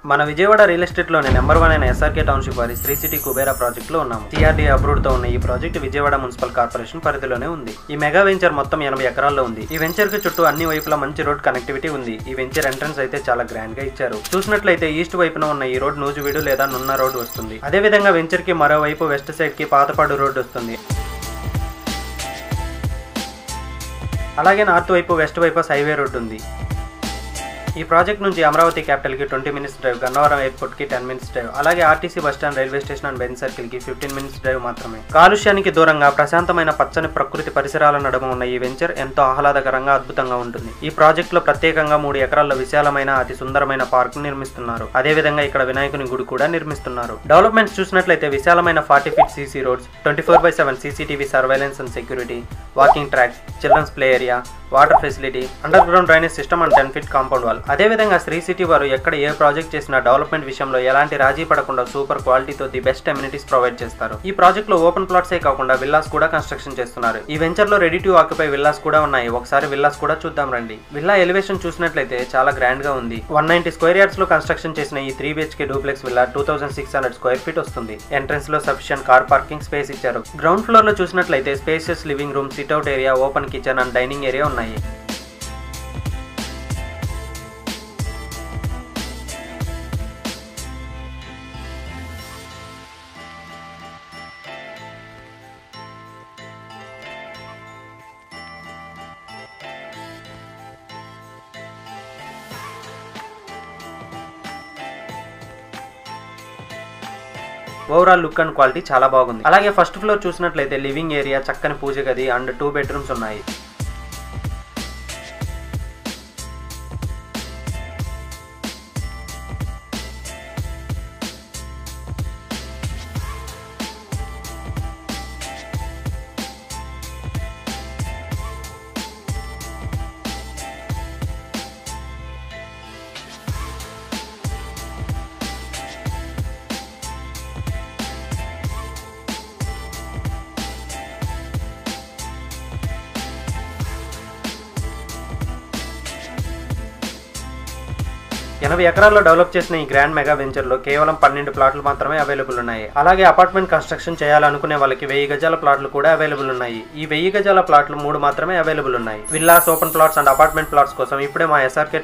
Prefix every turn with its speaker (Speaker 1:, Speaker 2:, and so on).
Speaker 1: మన Vijayawada real estate లోని number 1 అయిన ఎస్ఆర్కే టౌన్షిప్ వారి శ్రీ సిటీ కుబేరా ప్రాజెక్ట్ లో ఉన్నాము. సిఆర్డీ అప్రూవ్డ్ తో ఉన్న ఈ ప్రాజెక్ట్ విజయవాడ మున్సిపల్ కార్పొరేషన్ పరిధిలోనే ఉంది. ఈ మెగా వెంచర్ మొత్తం 80 ఎకరాల్లో ఉంది. ఈ వెంచర్ కి చుట్టూ అన్ని వైపులా మంచి రోడ్ కనెక్టివిటీ ఉంది. ఈ వెంచర్ ఎంట్రన్స్ అయితే చాలా గ్రాండ్ గా ఇచ్చారు. చూసినట్లయితే ఈస్ట్ వైపున ఉన్న ఈ రోడ్ నూజివీడు లేదా నున్న రోడ్ వస్తుంది. అదే విధంగా వెంచర్ కి మరోవైపు వెస్ట్ సైడ్ కి పాతపాడు రోడ్ వస్తుంది. అలాగే నార్త్ వైపు వెస్ట్ వైపు హైవే రోడ్ ఉంది. ఈ ప్రాజెక్ట్ నుంచి అమరావతి క్యాపిటల్ కి 20 మినిట్స్ డ్రైవ్, గన్నవరం ఎయిర్పోర్ట్ కి 10 మినిట్స్ డ్రైవ్, అలాగే RTC bus stand, railway station and Benz circle కి 15 మినిట్స్ డ్రైవ్ మాత్రమే. కాలుష్యానికి దూరంగా ప్రశాంతమైన పచ్చని ప్రకృతి పరిసరాల నడుమ ఉన్న ఈ వెంచర్ ఎంతో ఆహ్లాదకరంగా అద్భుతంగా ఉంటుంది. ఈ ప్రాజెక్ట్ లో ప్రత్యేకంగా 3 ఎకరాల్లో విశాలమైన అతి సుందరమైన పార్క్ నిర్మిస్తున్నారు. అదే విధంగా ఇక్కడ వినాయకుని గుడి కూడా నిర్మిస్తున్నారు. డెవలప్మెంట్స్ చూసినట్లయితే విశాలమైన 40 feet CC roads, 24/7 CCTV surveillance and security, walking tracks, children's play area, water facility, underground drainage system and 10 feet compound wall. అదే విధంగా శ్రీ సిటీ వారు ఎక్కడ ఏ ప్రాజెక్ట్ చేసినా డెవలప్మెంట్ విషయంలో ఎలాంటి రాజీ పడకుండా సూపర్ క్వాలిటీతో ది బెస్ట్ అమ్యూనిటీస్ ప్రొవైడ్ చేస్తారు. ఈ ప్రాజెక్ట్ లో ఓపెన్ ప్లాట్సే కాకుండా విల్లాస్ కూడా కన్స్ట్రక్షన్ చేస్తున్నారు. ఈ వెంచర్ లో రెడీ టు ఆక్యుపై విల్లాస్ కూడా ఉన్నాయి. ఒకసారి విల్లాస్ కూడా చూద్దాం రండి. విల్లా ఎలివేషన్ చూసినట్లయితే చాలా గ్రాండ్ గా ఉంది. 190 స్క్వేర్ యార్డ్స్ లో కన్స్ట్రక్షన్ చేసిన ఈ 3 BHK duplex villa 2600 square feet వస్తుంది. ఎంట్రన్స్ లో సఫిషియెంట్ కార్ పార్కింగ్ స్పేస్ ఇచ్చారు. గ్రౌండ్ ఫ్లోర్ లో చూసినట్లయితే spacious living room, sit-out area, open kitchen and dining area ఉన్నాయి. ఓవరాల్ లుక్ అండ్ క్వాలిటీ చాలా బాగుంది. అలాగే ఫస్ట్ ఫ్లోర్ చూసినట్లయితే లివింగ్ ఏరియా, చక్కని పూజ గది అండ్ 2 బెడ్రూమ్స్ ఉన్నాయి. ఎనభై ఎకరాల్లో డెవలప్ చేసిన ఈ గ్రాండ్ మెగా వెంచర్ లో కేవలం 12 ప్లాట్లు మాత్రమే అవైలబుల్ ఉన్నాయి. అలాగే అపార్ట్మెంట్ కన్స్ట్రక్షన్ చేయాలనుకునే వాళ్ళకి 1000 గజాల ప్లాట్లు కూడా అవైలబుల్ ఉన్నాయి. ఈ 1000 గజాల ప్లాట్లు 3 మాత్రమే అవైలబుల్ ఉన్నాయి. Villas, open plots and apartment plots కోసం ఇప్పుడే మా ఎస్ఆర్కే